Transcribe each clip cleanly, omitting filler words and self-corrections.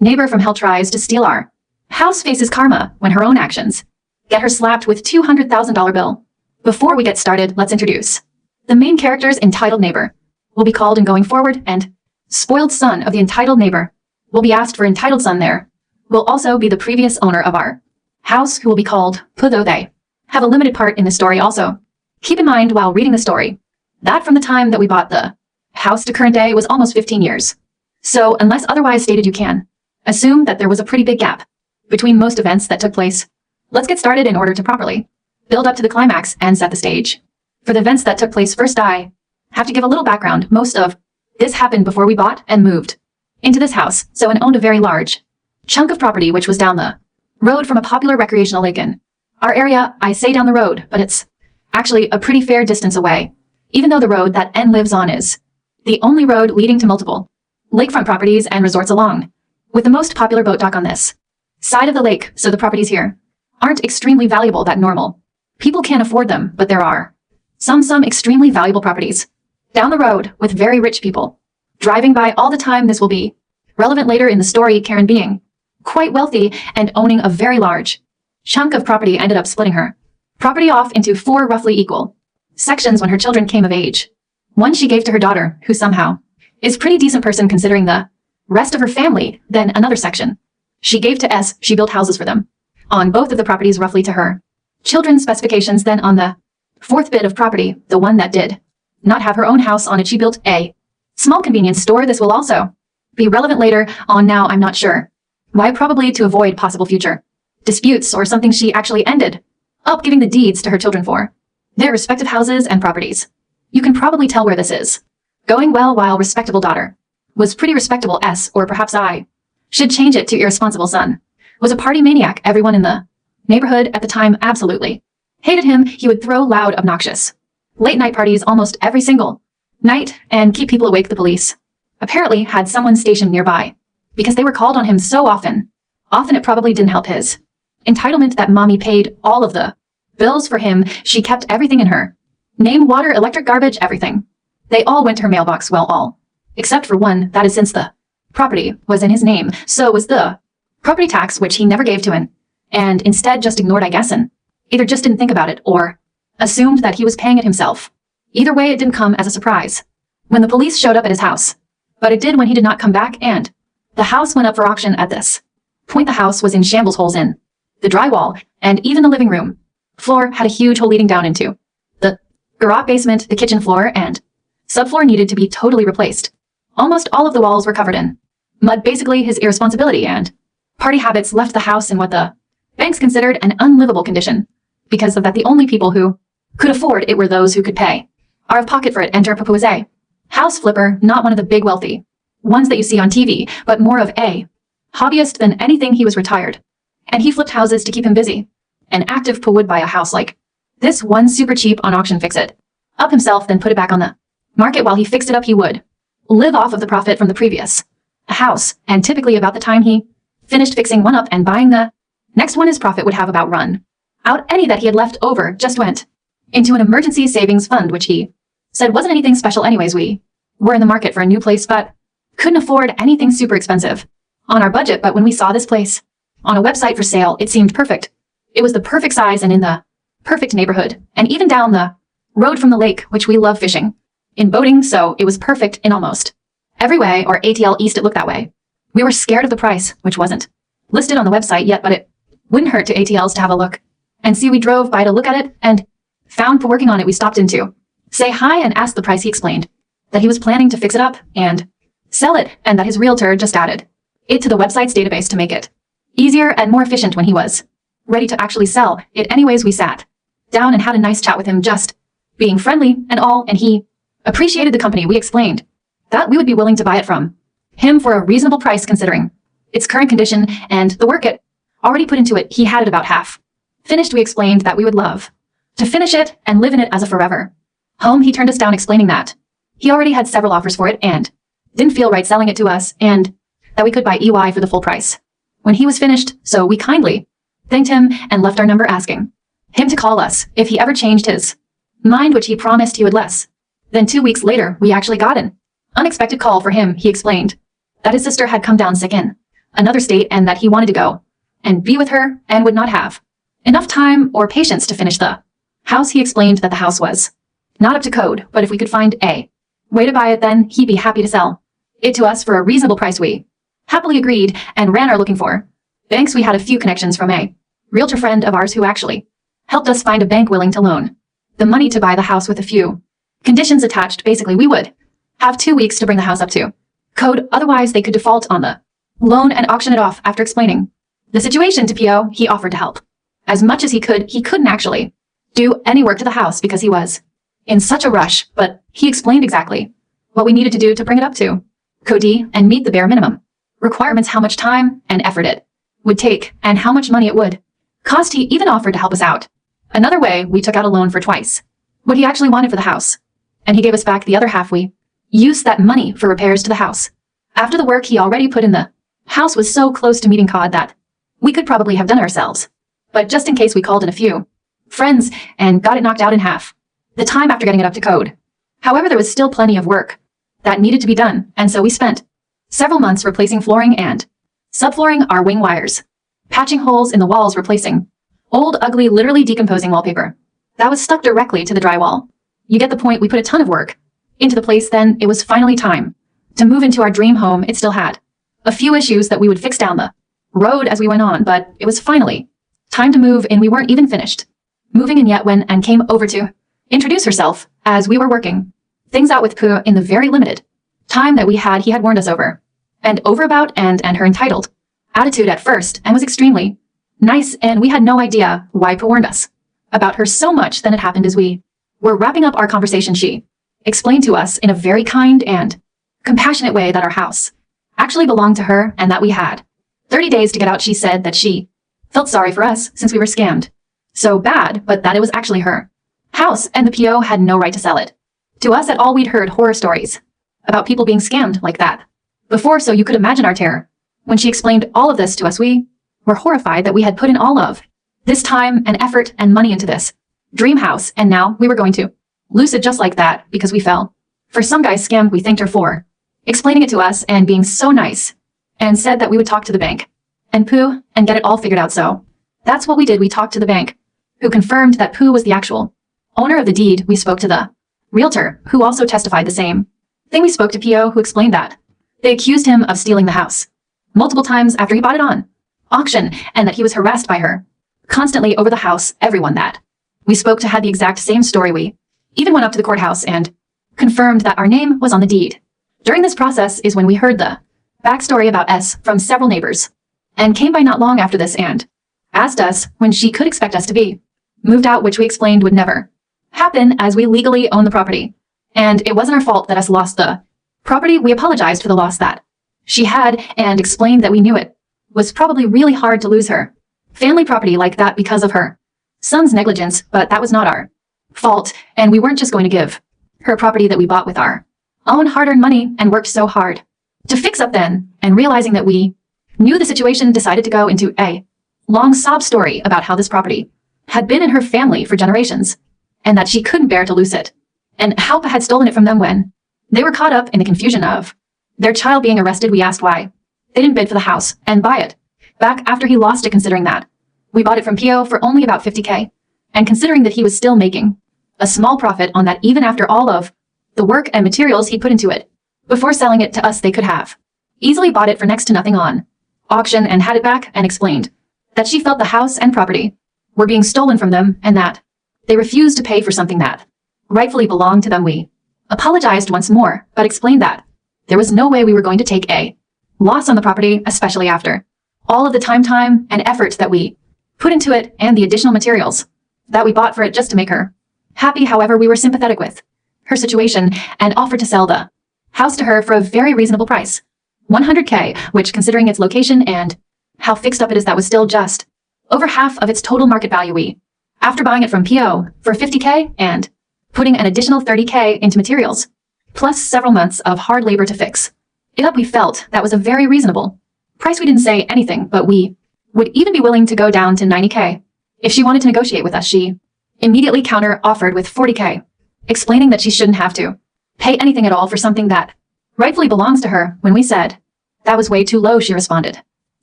Neighbor from hell tries to steal our house, faces karma when her own actions get her slapped with $200,000 bill. Before we get started, let's introduce the main character's entitled neighbor will be called in going forward, and spoiled son of the entitled neighbor will be asked for entitled son there will also be the previous owner of our house, who will be called Pu, though they have a limited part in the story also. Keep in mind while reading the story that from the time that we bought the house to current day was almost 15 years. So unless otherwise stated, you can assume that there was a pretty big gap between most events that took place. Let's get started in order to properly build up to the climax and set the stage. For the events that took place first, I have to give a little background. Most of this happened before we bought and moved into this house, so and owned a very large chunk of property which was down the road from a popular recreational lake in our area. I say down the road, but it's actually a pretty fair distance away, even though the road that N lives on is the only road leading to multiple lakefront properties and resorts along with the most popular boat dock on this side of the lake, so the properties here aren't extremely valuable that normal people can't afford them, but there are some extremely valuable properties down the road with very rich people driving by all the time. This will be relevant later in the story. Karen, being quite wealthy and owning a very large chunk of property, ended up splitting her property off into 4 roughly equal sections when her children came of age. One she gave to her daughter, who somehow is pretty decent person considering the rest of her family. Then another section she gave to S. She built houses for them on both of the properties roughly to her children's specifications. Then on the 4th bit of property, the one that did not have her own house on it, she built a small convenience store. This will also be relevant later on. Now I'm not sure why, probably to avoid possible future disputes or something. She actually ended up giving the deeds to her children for their respective houses and properties. You can probably tell where this is going well. While respectable daughter was pretty respectable, S, or perhaps I should change it to irresponsible son, was a party maniac. Everyone in the neighborhood at the time absolutely hated him. He would throw loud, obnoxious late night parties almost every single night and keep people awake. The police apparently had someone stationed nearby because they were called on him so often it probably didn't help his entitlement that mommy paid all of the bills for him. She kept everything in her name: water, electric, garbage, everything. They all went to her mailbox. Well, all except for one, that is since the property was in his name, so was the property tax, which he never gave to him and instead just ignored, I guess, and either just didn't think about it or assumed that he was paying it himself. Either way, it didn't come as a surprise when the police showed up at his house, but it did when he did not come back, and the house went up for auction. At this point, the house was in shambles. Holes in the drywall, and even the living room floor had a huge hole leading down into the garage basement. The kitchen floor and subfloor needed to be totally replaced. Almost all of the walls were covered in mud. Basically, his irresponsibility and party habits left the house in what the banks considered an unlivable condition. Because of that, the only people who could afford it were those who could pay out of pocket for it. Enter Papu as a house flipper, not one of the big wealthy ones that you see on TV, but more of a hobbyist than anything. He was retired, and he flipped houses to keep him busy. An active Pu would buy a house like this one super cheap on auction, fix it up himself, then put it back on the market. While he fixed it up, he would live off of the profit from the previous house, and typically about the time he finished fixing one up and buying the next one, his profit would have about run out. Any that he had left over just went into an emergency savings fund, which he said wasn't anything special anyways. We were in the market for a new place, but couldn't afford anything super expensive on our budget. But when we saw this place on a website for sale, it seemed perfect. It was the perfect size and in the perfect neighborhood, and even down the road from the lake, which we love fishing in boating, so it was perfect in almost every way, or ATL East it looked that way. We were scared of the price, which wasn't listed on the website yet, but it wouldn't hurt to ATLs to have a look and see. We drove by to look at it and found Pu working on it. We stopped in to say hi and asked the price. He explained that he was planning to fix it up and sell it, and that his realtor just added it to the website's database to make it easier and more efficient when he was ready to actually sell it. Anyways, we sat down and had a nice chat with him, just being friendly and all, and he appreciated the company. We explained that we would be willing to buy it from him for a reasonable price considering its current condition and the work it already put into it. He had it about half finished. We explained that we would love to finish it and live in it as a forever home. He turned us down, explaining that he already had several offers for it and didn't feel right selling it to us, and that we could buy EY for the full price when he was finished. So we kindly thanked him and left our number, asking him to call us if he ever changed his mind, which he promised he would. Less than 2 weeks later, we actually got an unexpected call for him. He explained that his sister had come down sick in another state, and that he wanted to go and be with her and would not have enough time or patience to finish the house. He explained that the house was not up to code, but if we could find a way to buy it, then he'd be happy to sell it to us for a reasonable price. We happily agreed and ran our looking for banks. We had a few connections from a realtor friend of ours who actually helped us find a bank willing to loan the money to buy the house with a few conditions attached. Basically, we would have 2 weeks to bring the house up to code, otherwise they could default on the loan and auction it off. After explaining the situation to PO, he offered to help as much as he could. He couldn't actually do any work to the house because he was in such a rush, but he explained exactly what we needed to do to bring it up to code and meet the bare minimum requirements, how much time and effort it would take, and how much money it would cost. He even offered to help us out another way. We took out a loan for twice what he actually wanted for the house, and he gave us back the other half. We used that money for repairs to the house. After the work he already put in, the house was so close to meeting code that we could probably have done ourselves, but just in case we called in a few friends and got it knocked out in half the time after getting it up to code. However, there was still plenty of work that needed to be done, and so we spent several months replacing flooring and subflooring our wing wires, patching holes in the walls, replacing old, ugly, literally decomposing wallpaper that was stuck directly to the drywall. You get the point. We put a ton of work into the place. Then it was finally time to move into our dream home. It still had a few issues that we would fix down the road as we went on, but it was finally time to move in. We weren't even finished moving in yet when Anne came over to introduce herself. As we were working things out with Pooh in the very limited time that we had, he had warned us over and over about and her entitled attitude at first, and was extremely nice, and we had no idea why Pooh warned us about her so much. Then it happened as we were wrapping up our conversation. She explained to us in a very kind and compassionate way that our house actually belonged to her and that we had 30 days to get out. She said that she felt sorry for us since we were scammed so bad, but that it was actually her house and the PO had no right to sell it to us at all. We'd heard horror stories about people being scammed like that before, so you could imagine our terror when she explained all of this to us. We were horrified that we had put in all of this time and effort and money into this dream house, and now we were going to lose it just like that because we fell for some guy's scam. We thanked her for explaining it to us and being so nice, and said that we would talk to the bank and Pooh and get it all figured out. So that's what we did. We talked to the bank, who confirmed that Pooh was the actual owner of the deed. We spoke to the realtor, who also testified the same thing. We spoke to PO, who explained that they accused him of stealing the house multiple times after he bought it on auction, and that he was harassed by her constantly over the house. Everyone that we spoke to had the exact same story. We even went up to the courthouse and confirmed that our name was on the deed. During this process is when we heard the backstory about S from several neighbors, and came by not long after this and asked us when she could expect us to be moved out, which we explained would never happen as we legally own the property, and it wasn't our fault that S lost the property. We apologized for the loss that she had and explained that we knew it was probably really hard to lose her family property like that because of her son's negligence, but that was not our fault, and we weren't just going to give her property that we bought with our own hard-earned money and worked so hard to fix up. Then, and realizing that we knew the situation, decided to go into a long sob story about how this property had been in her family for generations, and that she couldn't bear to lose it, and how Pa had stolen it from them when they were caught up in the confusion of their child being arrested. We asked why they didn't bid for the house and buy it back after he lost it, considering that we bought it from PO for only about $50K, and considering that he was still making a small profit on that even after all of the work and materials he put into it before selling it to us. They could have easily bought it for next to nothing on auction and had it back, and explained that she felt the house and property were being stolen from them and that they refused to pay for something that rightfully belonged to them. We apologized once more, but explained that there was no way we were going to take a loss on the property, especially after all of the time and effort that we put into it and the additional materials that we bought for it just to make her happy. However, we were sympathetic with her situation and offered to sell the house to her for a very reasonable price, $100K, which, considering its location and how fixed up it is, that was still just over half of its total market value. We, after buying it from PO for $50K and putting an additional $30K into materials, plus several months of hard labor to fix it up, we felt that was a very reasonable price. We didn't say anything, but we would even be willing to go down to $90K if she wanted to negotiate with us. She immediately counter-offered with $40K, explaining that she shouldn't have to pay anything at all for something that rightfully belongs to her. When we said that was way too low, she responded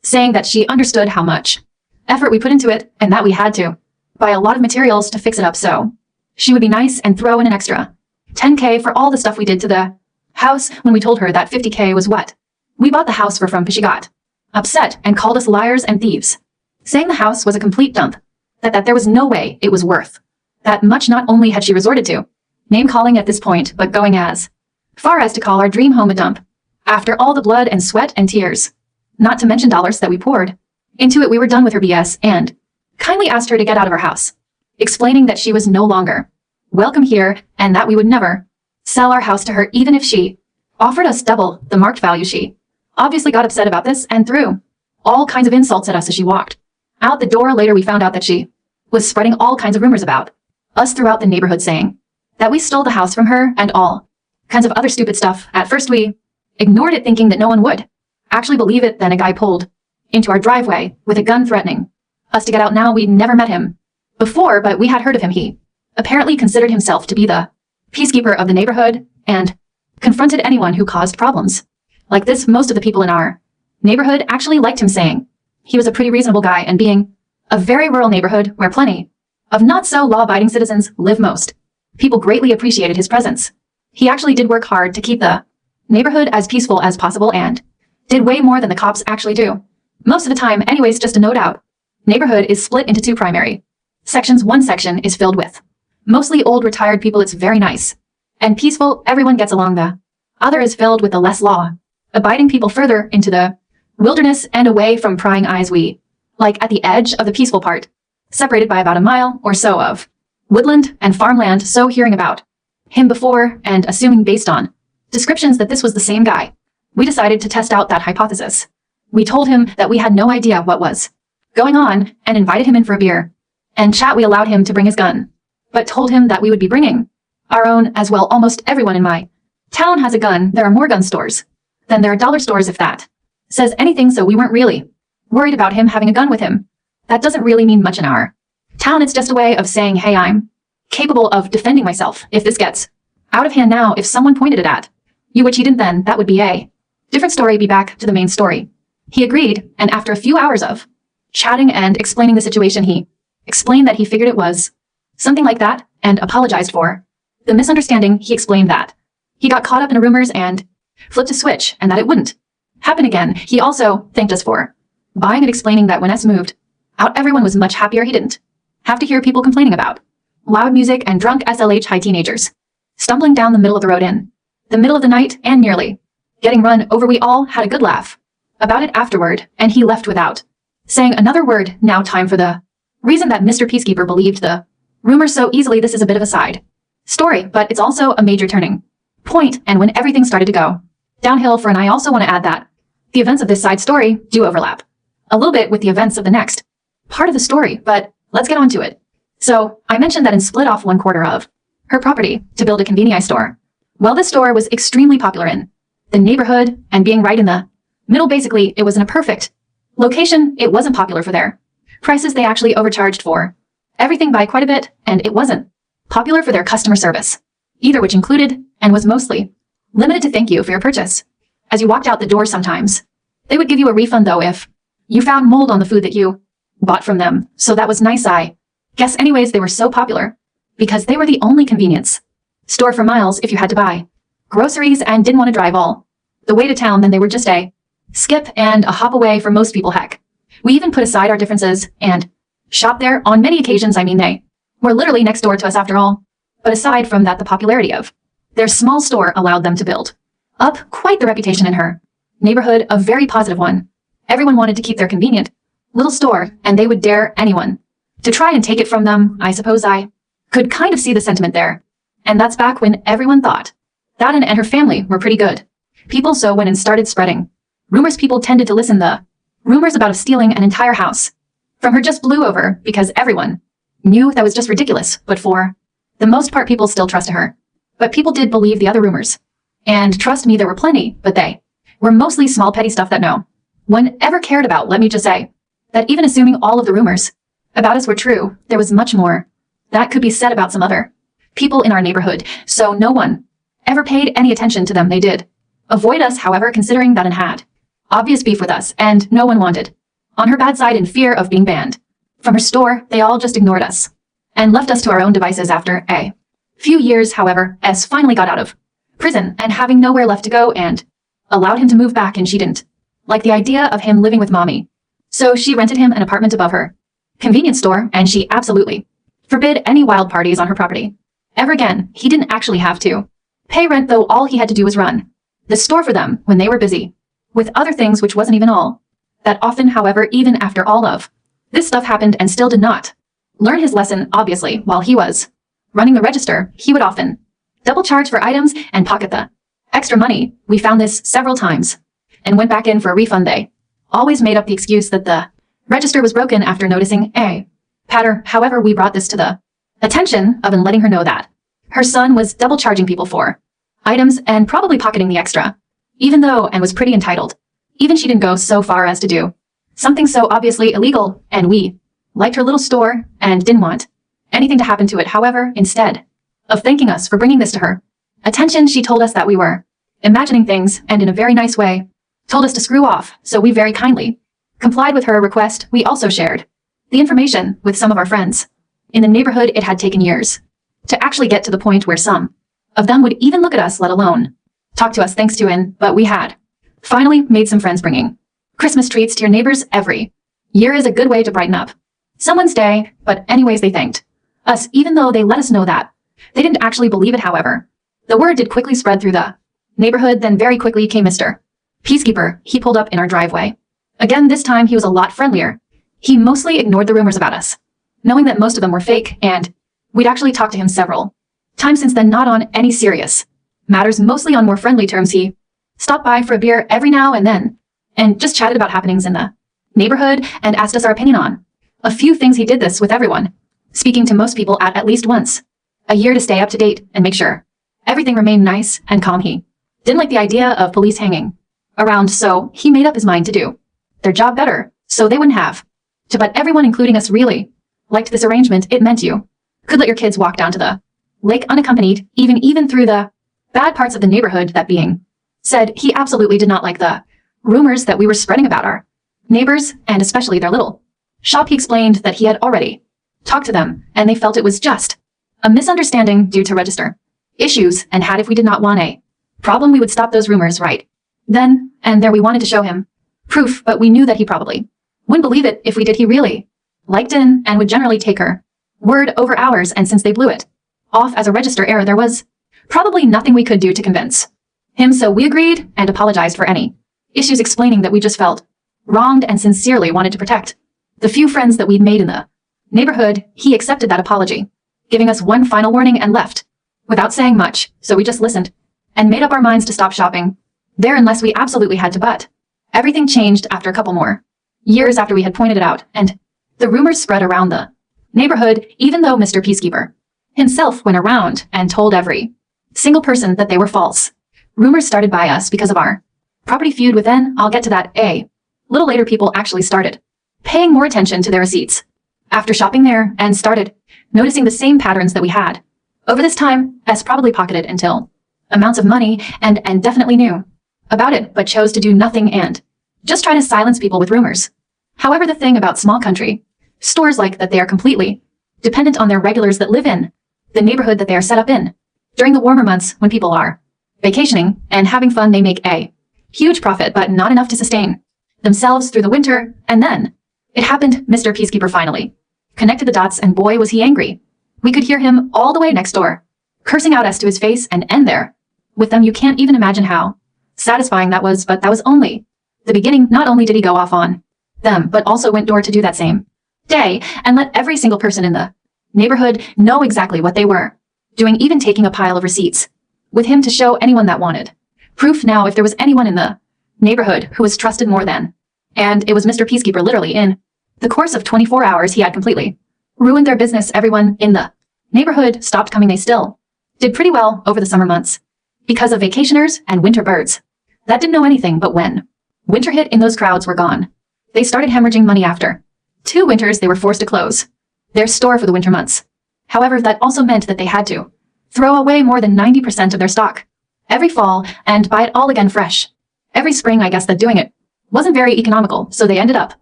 saying that she understood how much effort we put into it and that we had to buy a lot of materials to fix it up, so she would be nice and throw in an extra $10K for all the stuff we did to the house when we told her that $50K was what we bought the house for. From she got upset and called us liars and thieves, saying the house was a complete dump, that there was no way it was worth that much. Not only had she resorted to name calling at this point, but going as far as to call our dream home a dump after all the blood and sweat and tears, not to mention dollars that we poured into it. We were done with her BS and kindly asked her to get out of our house, explaining that she was no longer welcome here and that we would never sell our house to her even if she offered us double the marked value. She obviously got upset about this and threw all kinds of insults at us as she walked out the door. Later we found out that she was spreading all kinds of rumors about us throughout the neighborhood, saying that we stole the house from her and all kinds of other stupid stuff. At first we ignored it, thinking that no one would actually believe it. Then a guy pulled into our driveway with a gun, threatening us to get out. Now, we'd never met him before, but we had heard of him. He apparently considered himself to be the peacekeeper of the neighborhood and confronted anyone who caused problems like this. Most of the people in our neighborhood actually liked him, saying he was a pretty reasonable guy, and being a very rural neighborhood where plenty of not so law-abiding citizens live, most people greatly appreciated his presence. He actually did work hard to keep the neighborhood as peaceful as possible and did way more than the cops actually do most of the time. Anyways, just a note out, neighborhood is split into two primary sections. One section is filled with mostly old retired people. It's very nice and peaceful. Everyone gets along. The other is filled with the less law-abiding people further into the wilderness and away from prying eyes. We like at the edge of the peaceful part, separated by about a mile or so of woodland and farmland. So hearing about him before and assuming based on descriptions that this was the same guy, we decided to test out that hypothesis. We told him that we had no idea what was going on and invited him in for a beer and chat. We allowed him to bring his gun, but told him that we would be bringing our own as well. Almost everyone in my town has a gun. There are more gun stores than there are dollar stores, if that says anything, so we weren't really worried about him having a gun with him. That doesn't really mean much in our town. It's just a way of saying, hey, I'm capable of defending myself if this gets out of hand. Now, if someone pointed it at you, which he didn't, then that would be a different story. Be back to the main story. He agreed, and after a few hours of chatting and explaining the situation, he explained that he figured it was something like that and apologized for the misunderstanding. He explained that he got caught up in the rumors and flipped a switch and that it wouldn't happen again. He also thanked us for buying it, explaining that when S moved out, everyone was much happier. He didn't have to hear people complaining about loud music and drunk SLH high teenagers stumbling down the middle of the road in the middle of the night and nearly getting run over. We all had a good laugh about it afterward, and he left without saying another word. Now time for the reason that Mr. Peacekeeper believed the rumors so easily. This is a bit of a side story, but it's also a major turning point, and when everything started to go downhill for. And I also want to add that the events of this side story do overlap a little bit with the events of the next part of the story, but let's get on to it. So I mentioned that and split off 1/4 of her property to build a convenience store. Well, this store was extremely popular in the neighborhood, and being right in the middle, basically, it was in a perfect location. It wasn't popular for their prices. They actually overcharged for everything by quite a bit, and it wasn't popular for their customer service either, which included and was mostly limited to thank you for your purchase. As you walked out the door, sometimes they would give you a refund, though, if you found mold on the food that you bought from them. So that was nice, I guess. Anyways, they were so popular because they were the only convenience store for miles. If you had to buy groceries and didn't want to drive all the way to town, then they were just a skip and a hop away for most people. Heck, we even put aside our differences and shopped there on many occasions. I mean, they were literally next door to us after all. But aside from that, the popularity of their small store allowed them to build up quite the reputation in her neighborhood, a very positive one. Everyone wanted to keep their convenient little store, and they would dare anyone to try and take it from them. I suppose I could kind of see the sentiment there. And that's back when everyone thought that Anne and her family were pretty good people. So when it started spreading rumors, people tended to listen. The rumors about stealing an entire house from her just blew over because everyone knew that was just ridiculous. But for the most part, people still trusted her. But people did believe the other rumors. And trust me, there were plenty, but they were mostly small petty stuff that no one ever cared about. Let me just say that even assuming all of the rumors about us were true, there was much more that could be said about some other people in our neighborhood. So no one ever paid any attention to them. They did avoid us, however, considering that Anne had obvious beef with us, and no one wanted on her bad side in fear of being banned. From her store, they all just ignored us and left us to our own devices after a few years. However, S finally got out of prison and having nowhere left to go and allowed him to move back, and she didn't like the idea of him living with mommy. So she rented him an apartment above her convenience store, and she absolutely forbid any wild parties on her property. Ever again, he didn't actually have to pay rent, though all he had to do was run the store for them when they were busy with other things, which wasn't even all that often. However, even after all of this stuff happened and still did not learn his lesson, obviously, while he was running the register, he would often double charge for items and pocket the extra money. We found this several times and went back in for a refund. They always made up the excuse that the register was broken after noticing a pattern. However, we brought this to the attention of and letting her know that her son was double charging people for items and probably pocketing the extra, even though and was pretty entitled. Even she didn't go so far as to do something so obviously illegal, and we liked her little store and didn't want anything to happen to it. However, instead of thanking us for bringing this to her attention, she told us that we were imagining things and in a very nice way told us to screw off, so we very kindly complied with her request. We also shared the information with some of our friends in the neighborhood. It had taken years to actually get to the point where some of them would even look at us, let alone talk to us, thanks to but we had finally made some friends. Bringing Christmas treats to your neighbors every year is a good way to brighten up someone's day, but anyways, they thanked us even though they let us know that they didn't actually believe it. However, the word did quickly spread through the neighborhood. Then very quickly came Mr. Peacekeeper. He pulled up in our driveway. Again, this time he was a lot friendlier. He mostly ignored the rumors about us, knowing that most of them were fake, and we'd actually talked to him several times since then, not on any serious matters, mostly on more friendly terms. He stopped by for a beer every now and then and just chatted about happenings in the neighborhood and asked us our opinion on a few things. He did this with everyone, speaking to most people at least once a year to stay up to date and make sure everything remained nice and calm. He didn't like the idea of police hanging around, so he made up his mind to do their job better so they wouldn't have to. But everyone, including us, really liked this arrangement. It meant you could let your kids walk down to the lake unaccompanied, even through the bad parts of the neighborhood. That being said, he absolutely did not like the rumors that we were spreading about our neighbors, and especially their little shop. He explained that he had already talked to them, and they felt it was just a misunderstanding due to register issues, and had if we did not want a problem, we would stop those rumors right then and there. We wanted to show him proof, but we knew that he probably wouldn't believe it if we did. He really liked in and would generally take her word over ours, and since they blew it off as a register error, there was probably nothing we could do to convince him, so we agreed and apologized for any issues, explaining that we just felt wronged and sincerely wanted to protect the few friends that we'd made in the neighborhood. He accepted that apology, giving us one final warning, and left without saying much, so we just listened and made up our minds to stop shopping there unless we absolutely had to. But everything changed after a couple more years after we had pointed it out, and the rumors spread around the neighborhood, even though Mr. Peacekeeper himself went around and told every single person that they were false. Rumors started by us because of our property feud with N. I'll get to that a little later. People actually started paying more attention to their receipts after shopping there and started noticing the same patterns that we had. Over this time, S probably pocketed until amounts of money and definitely knew about it, but chose to do nothing and just try to silence people with rumors. However, the thing about small country stores like that, they are completely dependent on their regulars that live in the neighborhood that they are set up in. During the warmer months, when people are vacationing and having fun, they make a huge profit, but not enough to sustain themselves through the winter. And then it happened. Mr. Peacekeeper finally connected the dots, and boy, was he angry. We could hear him all the way next door, cursing out S to his face and end there with them. You can't even imagine how satisfying that was, but that was only the beginning. Not only did he go off on them, but also went door to do that same day and let every single person in the neighborhood know exactly what they were doing, even taking a pile of receipts with him to show anyone that wanted proof. Now, if there was anyone in the neighborhood who was trusted more than, and it was Mr. Peacekeeper. Literally in the course of 24 hours, he had completely ruined their business. Everyone in the neighborhood stopped coming. They still did pretty well over the summer months because of vacationers and winter birds that didn't know anything, but when winter hit and those crowds were gone, they started hemorrhaging money. After 2 winters, they were forced to close their store for the winter months. However, that also meant that they had to throw away more than 90% of their stock every fall and buy it all again fresh every spring. I guess that doing it wasn't very economical, so they ended up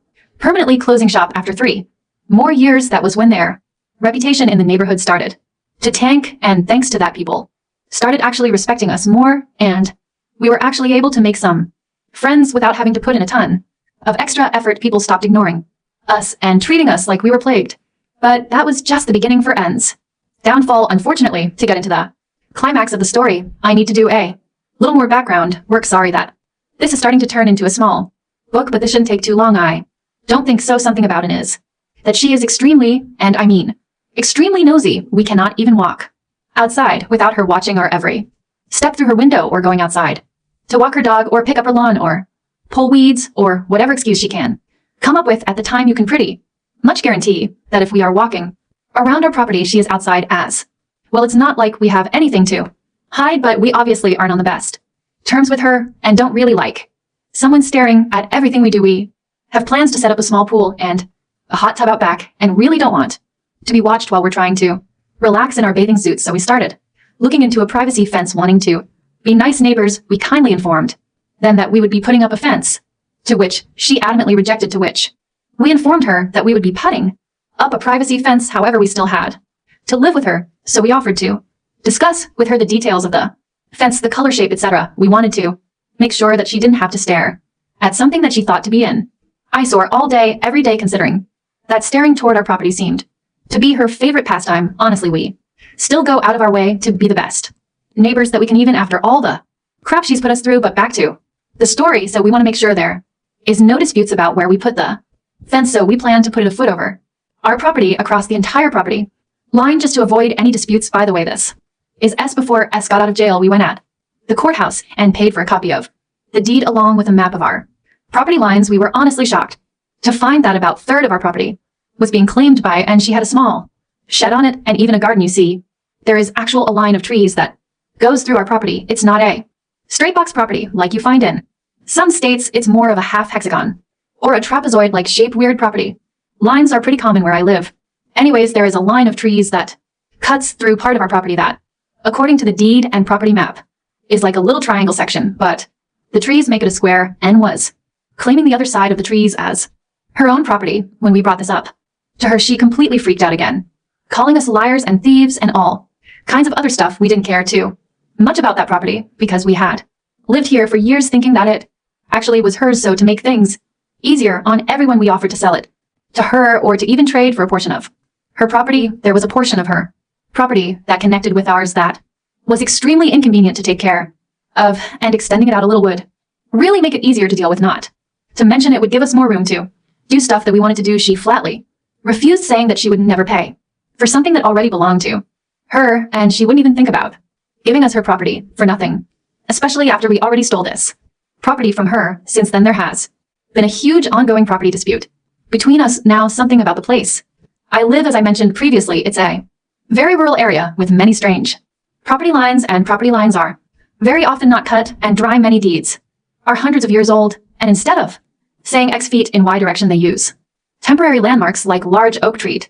permanently closing shop after 3 more years. That was when their reputation in the neighborhood started to tank, and thanks to that, people started actually respecting us more, and we were actually able to make some friends without having to put in a ton of extra effort. People stopped ignoring us and treating us like we were plagued. But that was just the beginning for N's downfall. Unfortunately, to get into the climax of the story, I need to do a little more background work. Sorry that this is starting to turn into a small book, but this shouldn't take too long. I don't think so. Something about it is that she is extremely, and I mean extremely nosy. We cannot even walk outside without her watching our every step through her window, or going outside to walk her dog or pick up her lawn or pull weeds or whatever excuse she can come up with at the time. You can pretty much guarantee that if we are walking around our property, she is outside as well. It's not like we have anything to hide, but we obviously aren't on the best terms with her and don't really like someone staring at everything we do. We have plans to set up a small pool and a hot tub out back, and really don't want to be watched while we're trying to relax in our bathing suits. So we started looking into a privacy fence. Wanting to be nice neighbors, we kindly informed them that we would be putting up a fence, to which she adamantly rejected, to which we informed her that we would be putting up a privacy fence. However, we still had to live with her, so we offered to discuss with her the details of the fence, the color, shape, etc. We wanted to make sure that she didn't have to stare at something that she thought to be an eyesore all day, every day, considering that staring toward our property seemed to be her favorite pastime. Honestly, we still go out of our way to be the best neighbors that we can, even after all the crap she's put us through. But back to the story. So we want to make sure there is no disputes about where we put the fence, so we plan to put it a foot over our property across the entire property line, just to avoid any disputes. By the way, this is S. Before S got out of jail, we went at the courthouse and paid for a copy of the deed along with a map of our property lines. We were honestly shocked to find that about a third of our property was being claimed by, and she had a small shed on it and even a garden. You see, there is actual a line of trees that goes through our property. It's not a straight box property like you find in some states. It's more of a half hexagon or a trapezoid like shaped weird property lines are pretty common where I live. Anyways, there is a line of trees that cuts through part of our property that, according to the deed and property map, is like a little triangle section, but the trees make it a square, and was claiming the other side of the trees as her own property. When we brought this up to her, she completely freaked out again, calling us liars and thieves and all kinds of other stuff. We didn't care too much about that property because we had lived here for years, thinking that it actually was hers. So to make things easier on everyone, we offered to sell it to her or to even trade for a portion of her property. There was a portion of her property that connected with ours that was extremely inconvenient to take care of, and extending it out a little would really make it easier to deal with. Not to mention it would give us more room to do stuff that we wanted to do. She flatly refused, saying that she would never pay for something that already belonged to her, and she wouldn't even think about giving us her property for nothing, especially after we already stole this property from her. Since then, there has been a huge ongoing property dispute between us. Now, something about the place I live, as I mentioned previously, it's a very rural area with many strange property lines, and property lines are very often not cut and dry. Many deeds are hundreds of years old, and instead of saying X feet in Y direction, they use temporary landmarks like large oak tree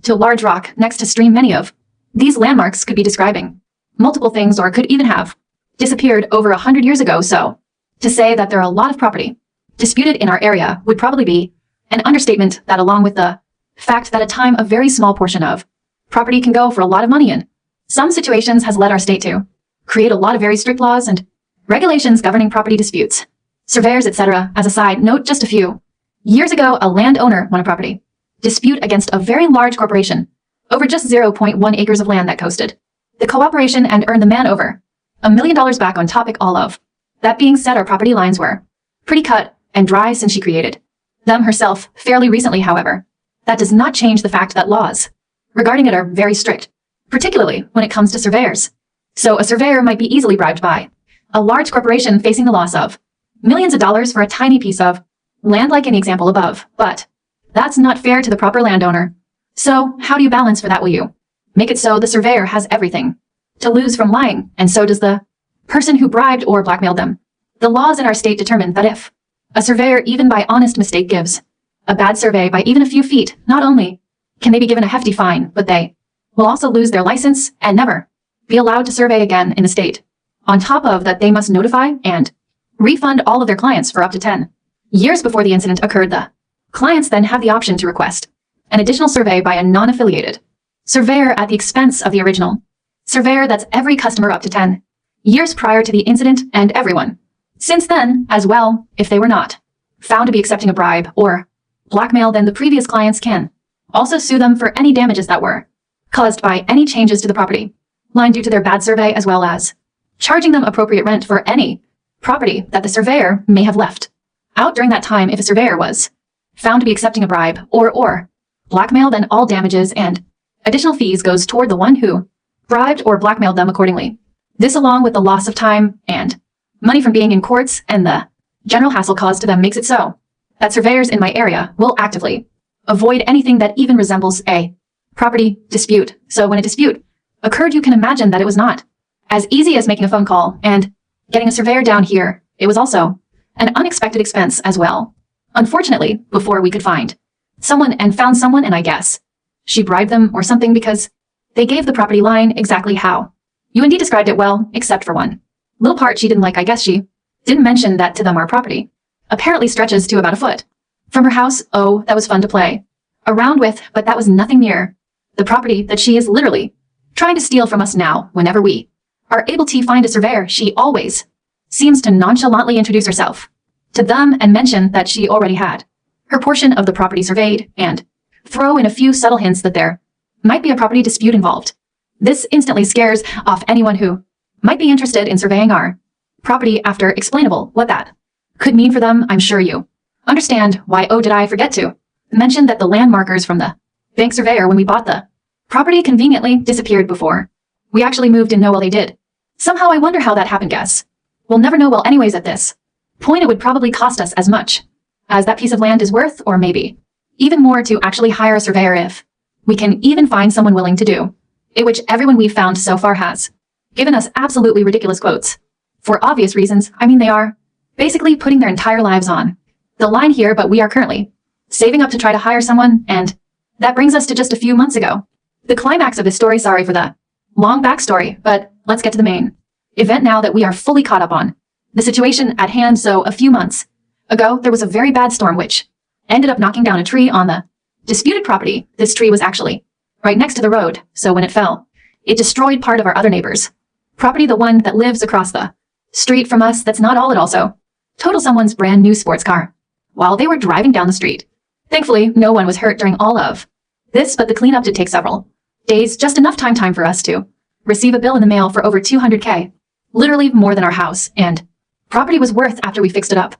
to large rock next to stream. Many of these landmarks could be describing multiple things, or could even have disappeared over 100 years ago. So to say that there are a lot of property disputed in our area would probably be an understatement. That, along with the fact that a time a very small portion of property can go for a lot of money in some situations, has led our state to create a lot of very strict laws and regulations governing property disputes, surveyors, etc. As a side note, just a few years ago, a landowner won a property dispute against a very large corporation over just 0.1 acres of land that coasted the cooperation and earned the man over $1 million back on topic. All of that being said, our property lines were pretty cut and dry since she created them herself fairly recently. However, that does not change the fact that laws regarding it are very strict, particularly when it comes to surveyors. So a surveyor might be easily bribed by a large corporation facing the loss of millions of dollars for a tiny piece of land like in the example above, but that's not fair to the proper landowner. So how do you balance for that? Will you make it so the surveyor has everything to lose from lying, and so does the person who bribed or blackmailed them? The laws in our state determine that if a surveyor, even by honest mistake, gives a bad survey by even a few feet, not only can they be given a hefty fine, but they will also lose their license and never be allowed to survey again in the state. On top of that, they must notify and refund all of their clients for up to 10 years before the incident occurred. The Clients then have the option to request an additional survey by a non-affiliated surveyor at the expense of the original surveyor. That's every customer up to 10 years prior to the incident and everyone since then as well, if they were not found to be accepting a bribe or blackmail, then the previous clients can also sue them for any damages that were caused by any changes to the property line due to their bad survey, as well as charging them appropriate rent for any property that the surveyor may have left out during that time. If a surveyor was found to be accepting a bribe or blackmail, then all damages and additional fees goes toward the one who bribed or blackmailed them accordingly. This, along with the loss of time and money from being in courts and the general hassle caused to them, makes it so that surveyors in my area will actively avoid anything that even resembles a property dispute. So when a dispute occurred, you can imagine that it was not as easy as making a phone call and getting a surveyor down here. It was also an unexpected expense as well. Unfortunately, before we could find someone and found someone, and I guess she bribed them or something, because they gave the property line exactly how you indeed described it, well, except for one little part she didn't like. I guess she didn't mention that to them our property apparently stretches to about a foot from her house. Oh, that was fun to play around with, but that was nothing near the property that she is literally trying to steal from us now. Whenever we are able to find a surveyor, she always seems to nonchalantly introduce herself to them and mention that she already had her portion of the property surveyed and throw in a few subtle hints that there might be a property dispute involved. This instantly scares off anyone who might be interested in surveying our property after explainable what that could mean for them. I'm sure you understand why. Oh, did I forget to mention that the land markers from the bank surveyor when we bought the property conveniently disappeared before we actually moved in? No, well, they did. Somehow I wonder how that happened. Guess we'll never know. Well, anyways, at this point it would probably cost us as much as that piece of land is worth, or maybe even more, to actually hire a surveyor if we can even find someone willing to do it, which everyone we've found so far has given us absolutely ridiculous quotes for obvious reasons. I mean, they are basically putting their entire lives on the line here, but we are currently saving up to try to hire someone, and that brings us to just a few months ago. The climax of this story. Sorry for the long backstory, but let's get to the main event now that we are fully caught up on the situation at hand. So a few months ago, there was a very bad storm which ended up knocking down a tree on the disputed property. This tree was actually right next to the road, so when it fell, it destroyed part of our other neighbor's property, the one that lives across the street from us. That's not all. It also totaled someone's brand new sports car while they were driving down the street. Thankfully, no one was hurt during all of this, but the cleanup did take several days, just enough time for us to receive a bill in the mail for over $200K, literally more than our house and property was worth after we fixed it up.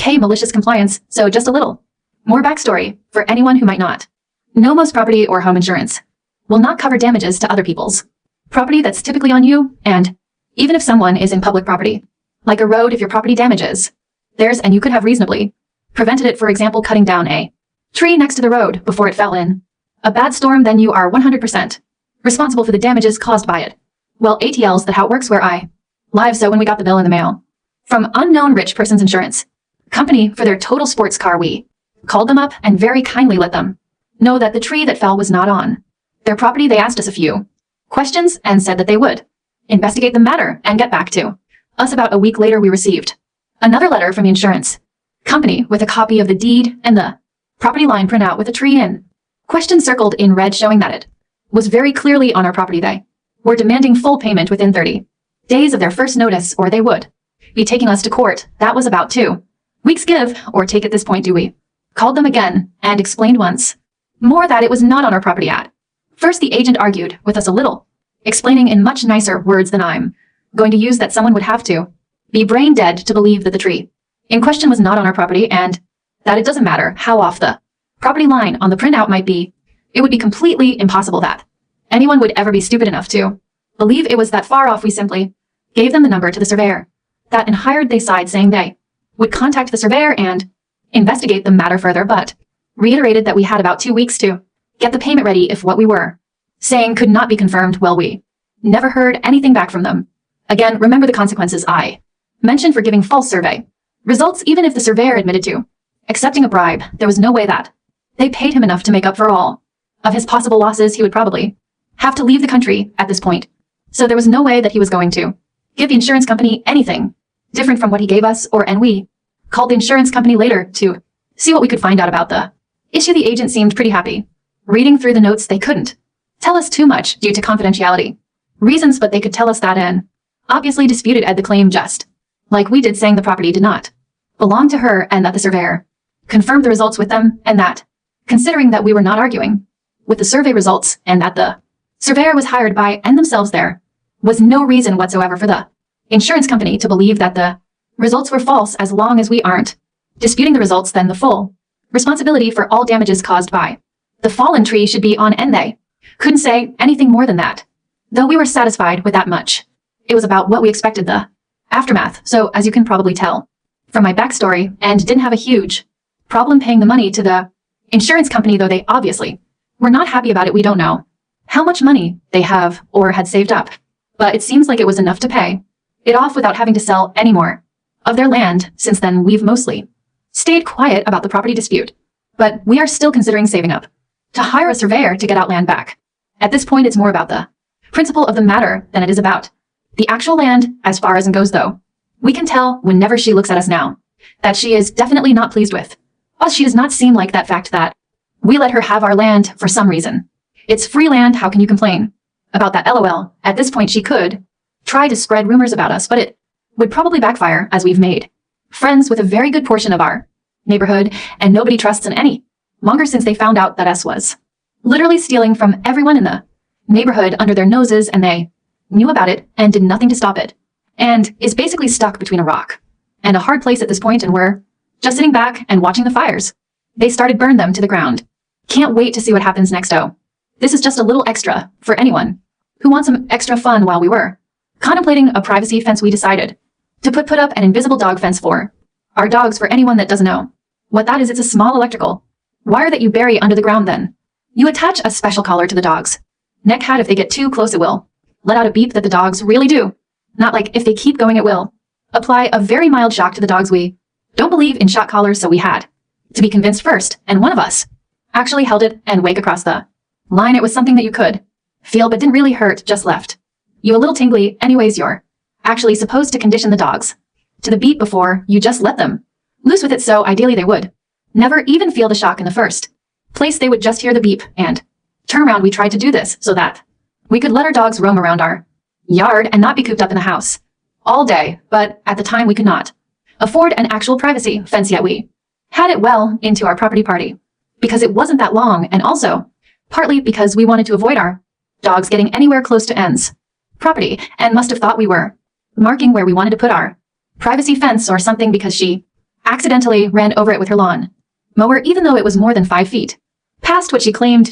Malicious compliance. So just a little more backstory for anyone who might not know. Most property or home insurance will not cover damages to other people's property that's typically on you, and even if someone is in public property, like a road, if your property damages theirs and you could have reasonably prevented it, for example, cutting down a tree next to the road before it fell in a bad storm, then you are 100% responsible for the damages caused by it. Well, ATL's that how it works where I live. So when we got the bill in the mail from unknown rich person's insurance company for their total sports car, we called them up and very kindly let them know that the tree that fell was not on their property. They asked us a few questions and said that they would investigate the matter and get back to us. About a week later, we received another letter from the insurance company with a copy of the deed and the property line printout with the tree in question circled in red, showing that it was very clearly on our property. They were demanding full payment within 30 days of their first notice, or they would be taking us to court. That was about 2 weeks give or take at this point. We called them again and explained once more that it was not on our property. At first, the agent argued with us a little, explaining in much nicer words than I'm going to use that someone would have to be brain dead to believe that the tree in question was not on our property, and that it doesn't matter how off the property line on the printout might be, it would be completely impossible that anyone would ever be stupid enough to believe it was that far off. We simply gave them the number to the surveyor that and hired they side, saying they would contact the surveyor and investigate the matter further, but reiterated that we had about 2 weeks to get the payment ready if what we were saying could not be confirmed. Well, we never heard anything back from them. Again, remember the consequences I mentioned for giving false survey results. Even if the surveyor admitted to accepting a bribe, there was no way that they paid him enough to make up for all of his possible losses. He would probably have to leave the country at this point. So there was no way that he was going to give the insurance company anything different from what he gave us, and we called the insurance company later to see what we could find out about the The agent seemed pretty happy. Reading through the notes, they couldn't tell us too much due to confidentiality reasons, but they could tell us that and obviously disputed the claim just like we did, saying the property did not belong to her and that the surveyor confirmed the results with them, and that, considering that we were not arguing with the survey results and that the surveyor was hired by and themselves, there was no reason whatsoever for the insurance company to believe that the results were false. As long as we aren't disputing the results, then the full responsibility for all damages caused by the fallen tree should be on, and they couldn't say anything more than that. Though we were satisfied with that much, it was about what we expected, the aftermath. So, as you can probably tell from my backstory, and didn't have a huge problem paying the money to the insurance company, though they obviously were not happy about it. We don't know how much money they have or had saved up, but it seems like it was enough to pay it off without having to sell any more of their land. Since then, we've mostly stayed quiet about the property dispute, but we are still considering saving up to hire a surveyor to get our land back. At this point, it's more about the principle of the matter than it is about the actual land. As far as it goes, though, we can tell whenever she looks at us now that she is definitely not pleased with us. She does not seem like that fact that we let her have our land for some reason. It's free land. How can you complain about that? LOL. At this point, she could try to spread rumors about us, but it would probably backfire, as we've made friends with a very good portion of our neighborhood, and nobody trusts in any longer since they found out that S was literally stealing from everyone in the neighborhood under their noses, and they knew about it and did nothing to stop it, and is basically stuck between a rock and a hard place at this point, and we're just sitting back and watching the fires. They started burn them to the ground. Can't wait to see what happens next. Oh, this is just a little extra for anyone who wants some extra fun. While we were contemplating a privacy fence, we decided to put up an invisible dog fence for our dogs. For anyone that doesn't know what that is, it's a small electrical wire that you bury under the ground. Then you attach a special collar to the dog's neck hat. If they get too close, it will let out a beep that the dogs really do not like. If they keep going, it will apply a very mild shock to the dogs. We don't believe in shock collars, so we had to be convinced first, and one of us actually held it and wake across the line. It was something that you could feel but didn't really hurt, just left you a little tingly. Anyways, you're actually supposed to condition the dogs to the beat before you just let them loose with it, so ideally they would never even feel the shock in the first place. They would just hear the beep and turn around. We tried to do this so that we could let our dogs roam around our yard and not be cooped up in the house all day, but at the time we could not afford an actual privacy fence yet. We had it well into our property party because it wasn't that long, and also partly because we wanted to avoid our dogs getting anywhere close to N's property, and must have thought we were marking where we wanted to put our privacy fence or something, because she accidentally ran over it with her lawn mower, even though it was more than 5 feet past what she claimed